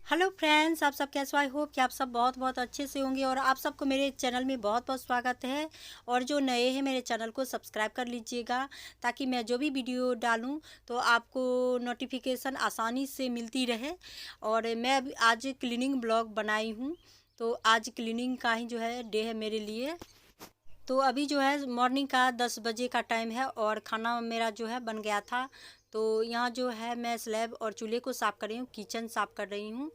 Hello friends, आप सब कैसे हो? आई होप कि आप सब बहुत बहुत अच्छे से होंगे और आप सबको मेरे चैनल में बहुत बहुत स्वागत है। और जो नए हैं मेरे चैनल को सब्सक्राइब कर लीजिएगा ताकि मैं जो भी वीडियो डालूं तो आपको नोटिफिकेशन आसानी से मिलती रहे। और मैं अभी आज क्लीनिंग ब्लॉग बनाई हूं, तो आज क्लीनिंग का ही जो है डे है मेरे लिए। तो अभी जो है मॉर्निंग का 10 बजे का टाइम है और खाना मेरा जो है बन गया था। तो यहाँ जो है मैं स्लैब और चूल्हे को साफ़ कर रही हूँ, किचन साफ़ कर रही हूँ।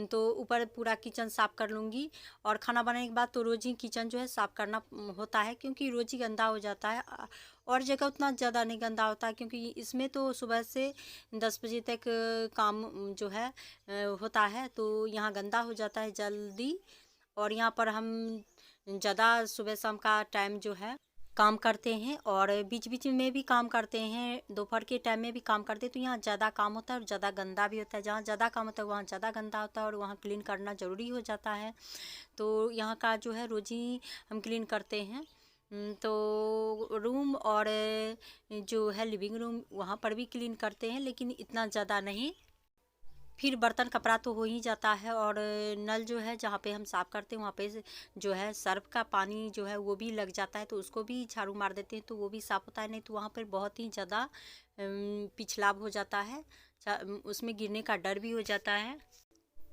तो ऊपर पूरा किचन साफ़ कर लूँगी। और खाना बनाने के बाद तो रोज़ ही किचन जो है साफ़ करना होता है, क्योंकि रोज़ ही गंदा हो जाता है। और जगह उतना ज़्यादा नहीं गंदा होता है, क्योंकि इसमें तो सुबह से 10 बजे तक काम जो है होता है। तो यहाँ गंदा हो जाता है जल्दी। और यहाँ पर हम ज़्यादा सुबह शाम का टाइम जो है काम करते हैं और बीच बीच में भी काम करते हैं, दोपहर के टाइम में भी काम करते हैं। तो यहाँ ज़्यादा काम होता है और ज़्यादा गंदा भी होता है। जहाँ ज़्यादा काम होता है वहाँ ज़्यादा गंदा होता है और वहाँ क्लीन करना ज़रूरी हो जाता है। तो यहाँ का जो है रोज़ ही हम क्लीन करते हैं। तो रूम और जो है लिविंग रूम वहाँ पर भी क्लीन करते हैं, लेकिन इतना ज़्यादा नहीं। फिर बर्तन कपड़ा तो हो ही जाता है। और नल जो है जहाँ पे हम साफ़ करते हैं वहाँ पे जो है सर्फ का पानी जो है वो भी लग जाता है, तो उसको भी झाड़ू मार देते हैं तो वो भी साफ़ होता है। नहीं तो वहाँ पर बहुत ही ज़्यादा पिछलाव हो जाता है, उसमें गिरने का डर भी हो जाता है।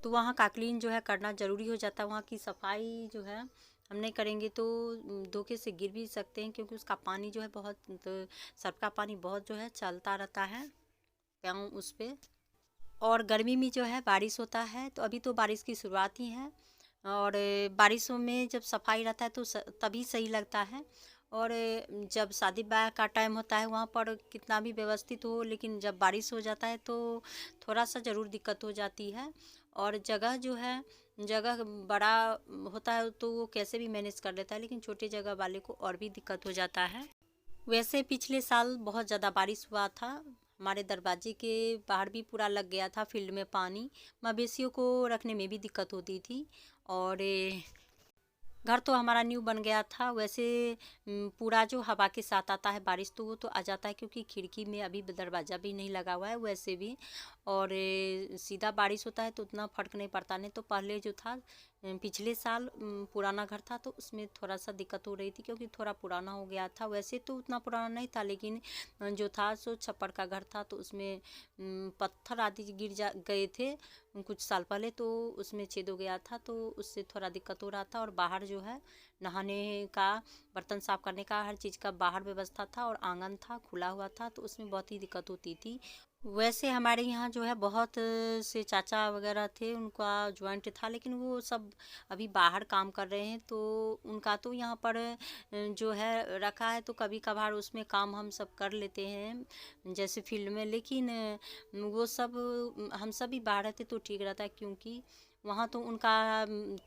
तो वहाँ का क्लीन जो है करना ज़रूरी हो जाता है। वहाँ की सफाई जो है हम नहीं करेंगे तो धोखे से गिर भी सकते हैं, क्योंकि उसका पानी जो है बहुत तो सर्फ का पानी बहुत जो है चलता रहता है पाँव उस पर। और गर्मी में जो है बारिश होता है, तो अभी तो बारिश की शुरुआत ही है। और बारिशों में जब सफाई रहता है तो तभी सही लगता है। और जब शादी ब्याह का टाइम होता है वहाँ पर कितना भी व्यवस्थित हो, लेकिन जब बारिश हो जाता है तो थोड़ा सा ज़रूर दिक्कत हो जाती है। और जगह जो है जगह बड़ा होता है तो वो कैसे भी मैनेज कर लेता है, लेकिन छोटे जगह वाले को और भी दिक्कत हो जाता है। वैसे पिछले साल बहुत ज़्यादा बारिश हुआ था, हमारे दरवाजे के बाहर भी पूरा लग गया था फील्ड में पानी। मवेशियों को रखने में भी दिक्कत होती थी। और घर तो हमारा न्यू बन गया था। वैसे पूरा जो हवा के साथ आता है बारिश तो वो तो आ जाता है, क्योंकि खिड़की में अभी दरवाज़ा भी नहीं लगा हुआ है वैसे भी। और सीधा बारिश होता है तो उतना फर्क नहीं पड़ता। नहीं तो पहले जो था पिछले साल पुराना घर था तो उसमें थोड़ा सा दिक्कत हो रही थी, क्योंकि थोड़ा पुराना हो गया था। वैसे तो उतना पुराना नहीं था, लेकिन जो था सो छप्पर का घर था, तो उसमें पत्थर आदि गिर जा गए थे कुछ साल पहले, तो उसमें छेद हो गया था। तो उससे थोड़ा दिक्कत हो रहा था। और बाहर जो है नहाने का, बर्तन साफ़ करने का, हर चीज़ का बाहर व्यवस्था था और आंगन था खुला हुआ था, तो उसमें बहुत ही दिक्कत होती थी। वैसे हमारे यहाँ जो है बहुत से चाचा वगैरह थे, उनका जॉइंट था, लेकिन वो सब अभी बाहर काम कर रहे हैं। तो उनका तो यहाँ पर जो है रखा है, तो कभी कभार उसमें काम हम सब कर लेते हैं जैसे फील्ड में। लेकिन वो सब हम सब भी बाहर रहते तो ठीक रहता है, क्योंकि वहाँ तो उनका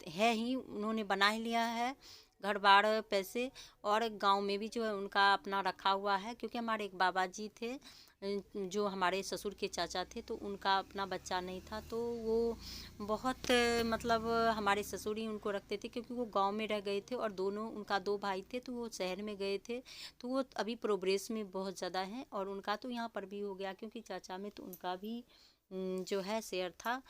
है ही, उन्होंने बना ही लिया है घर बार पैसे। और गांव में भी जो है उनका अपना रखा हुआ है, क्योंकि हमारे एक बाबा जी थे जो हमारे ससुर के चाचा थे, तो उनका अपना बच्चा नहीं था। तो वो बहुत मतलब हमारे ससुर ही उनको रखते थे, क्योंकि वो गांव में रह गए थे और दोनों उनका दो भाई थे तो वो शहर में गए थे। तो वो अभी प्रोग्रेस में बहुत ज़्यादा हैं। और उनका तो यहाँ पर भी हो गया, क्योंकि चाचा में तो उनका भी जो है शेयर था।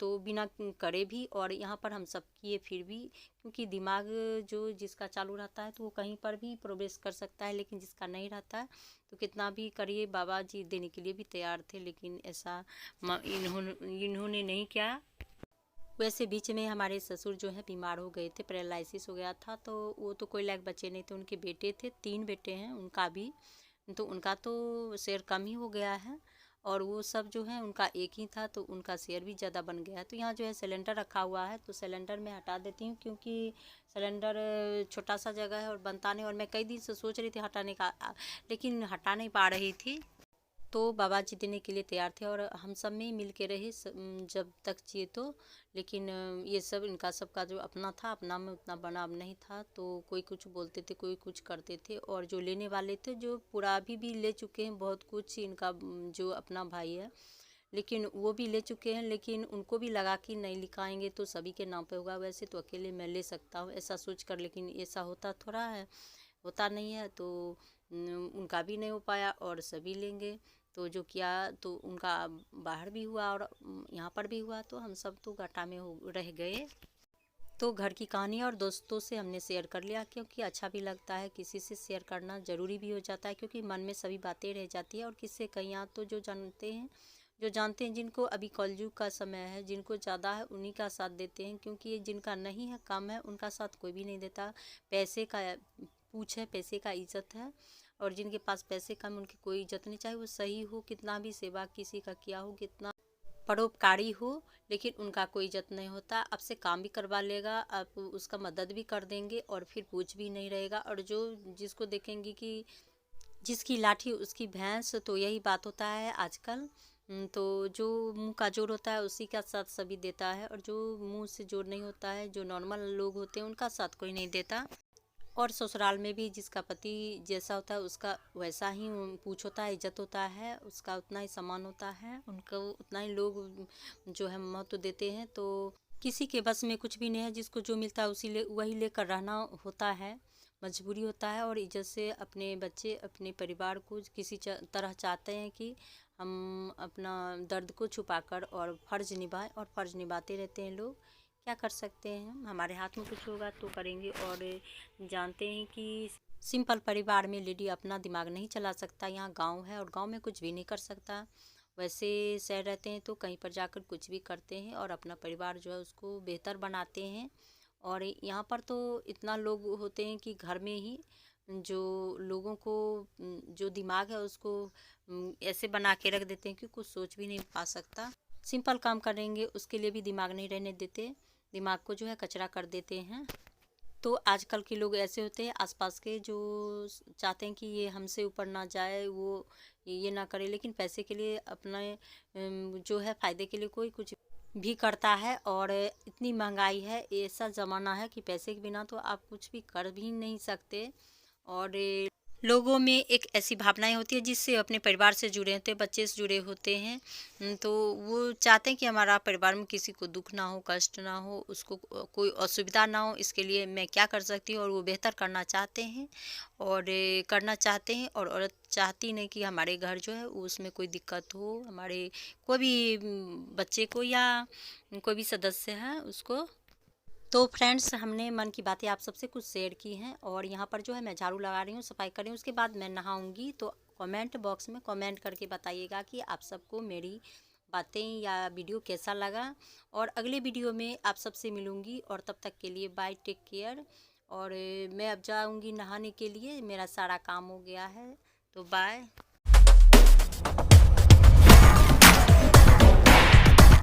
तो बिना करे भी और यहाँ पर हम सब किए फिर भी, क्योंकि दिमाग जो जिसका चालू रहता है तो वो कहीं पर भी प्रोग्रेस कर सकता है, लेकिन जिसका नहीं रहता है तो कितना भी करिए। बाबा जी देने के लिए भी तैयार थे, लेकिन ऐसा इन्होंने नहीं किया। वैसे बीच में हमारे ससुर जो है बीमार हो गए थे, पैरालिसिस हो गया था। तो वो तो कोई लायक बच्चे नहीं थे, उनके बेटे थे, 3 बेटे हैं उनका भी। तो उनका तो शेयर कम ही हो गया है। और वो सब जो है उनका एक ही था, तो उनका शेयर भी ज़्यादा बन गया है। तो यहाँ जो है सिलेंडर रखा हुआ है, तो सिलेंडर मैं हटा देती हूँ, क्योंकि सिलेंडर छोटा सा जगह है और बनता नहीं। और मैं कई दिन से सोच रही थी हटाने का, लेकिन हटा नहीं पा रही थी। तो बाबा जी देने के लिए तैयार थे और हम सब में मिल के रहे जब तक जिए तो। लेकिन ये सब इनका सबका जो अपना था, अपना में उतना बनाव नहीं था। तो कोई कुछ बोलते थे, कोई कुछ करते थे। और जो लेने वाले थे जो पूरा अभी भी ले चुके हैं बहुत कुछ, इनका जो अपना भाई है, लेकिन वो भी ले चुके हैं। लेकिन उनको भी लगा कि नहीं लिखाएंगे तो सभी के नाम पे होगा, वैसे तो अकेले मैं ले सकता हूँ ऐसा सोच कर। लेकिन ऐसा होता थोड़ा है, होता नहीं है। तो उनका भी नहीं हो पाया और सभी लेंगे। तो जो किया तो उनका बाहर भी हुआ और यहाँ पर भी हुआ, तो हम सब तो घाटा में रह गए। तो घर की कहानी और दोस्तों से हमने शेयर कर लिया, क्योंकि अच्छा भी लगता है, किसी से शेयर करना ज़रूरी भी हो जाता है, क्योंकि मन में सभी बातें रह जाती है। और किससे कहीं तो जो जानते हैं जिनको अभी कलयुग का समय है, जिनको ज़्यादा है उन्हीं का साथ देते हैं, क्योंकि ये जिनका नहीं है, कम है, उनका साथ कोई भी नहीं देता। पैसे का पूछ है, पैसे का इज्जत है, और जिनके पास पैसे कम उनकी कोई इज्जत नहीं, चाहे वो सही हो, कितना भी सेवा किसी का किया हो, कितना परोपकारी हो, लेकिन उनका कोई इज्जत नहीं होता। आपसे काम भी करवा लेगा, आप उसका मदद भी कर देंगे और फिर पूछ भी नहीं रहेगा। और जो जिसको देखेंगे कि जिसकी लाठी उसकी भैंस, तो यही बात होता है आजकल। तो जो मुंह का जोर होता है उसी का साथ सभी देता है, और जो मुंह से जोर नहीं होता है, जो नॉर्मल लोग होते हैं, उनका साथ कोई नहीं देता। और ससुराल में भी जिसका पति जैसा होता है उसका वैसा ही पूछ होता है, इज्जत होता है, उसका उतना ही सम्मान होता है, उनको उतना ही लोग जो है महत्व देते हैं। तो किसी के बस में कुछ भी नहीं है, जिसको जो मिलता है वही लेकर रहना होता है, मजबूरी होता है। और इज्जत से अपने बच्चे अपने परिवार को किसी तरह चाहते हैं कि हम अपना दर्द को छुपाकर और फ़र्ज़ निभाएं, और फ़र्ज़ निभाते रहते हैं लोग। क्या कर सकते हैं, हमारे हाथ में कुछ होगा तो करेंगे। और जानते हैं कि सिंपल परिवार में लेडी अपना दिमाग नहीं चला सकता, यहाँ गांव है और गांव में कुछ भी नहीं कर सकता। वैसे शहर रहते हैं तो कहीं पर जाकर कुछ भी करते हैं और अपना परिवार जो है उसको बेहतर बनाते हैं। और यहाँ पर तो इतना लोग होते हैं कि घर में ही जो लोगों को जो दिमाग है उसको ऐसे बना के रख देते हैं कि कुछ सोच भी नहीं पा सकता। सिंपल काम करेंगे उसके लिए भी दिमाग नहीं रहने देते, दिमाग को जो है कचरा कर देते हैं। तो आजकल के लोग ऐसे होते हैं आसपास के, जो चाहते हैं कि ये हमसे ऊपर ना जाए, वो ये ना करे, लेकिन पैसे के लिए अपना जो है फ़ायदे के लिए कोई कुछ भी करता है। और इतनी महंगाई है, ऐसा ज़माना है कि पैसे के बिना तो आप कुछ भी कर भी नहीं सकते। और लोगों में एक ऐसी भावनाएं होती है जिससे अपने परिवार से जुड़े होते हैं, बच्चे से जुड़े होते हैं। तो वो चाहते हैं कि हमारा परिवार में किसी को दुख ना हो, कष्ट ना हो, उसको कोई असुविधा ना हो, इसके लिए मैं क्या कर सकती हूँ। और वो बेहतर करना चाहते हैं और करना चाहते हैं। और औरत चाहती नहीं कि हमारे घर जो है उसमें कोई दिक्कत हो, हमारे कोई भी बच्चे को या कोई भी सदस्य है उसको। तो फ्रेंड्स, हमने मन की बातें आप सबसे कुछ शेयर की हैं। और यहाँ पर जो है मैं झाड़ू लगा रही हूँ, सफाई कर रही हूँ, उसके बाद मैं नहाऊंगी। तो कमेंट बॉक्स में कमेंट करके बताइएगा कि आप सबको मेरी बातें या वीडियो कैसा लगा। और अगले वीडियो में आप सबसे मिलूँगी, और तब तक के लिए बाय, टेक केयर। और मैं अब जाऊँगी नहाने के लिए, मेरा सारा काम हो गया है, तो बाय।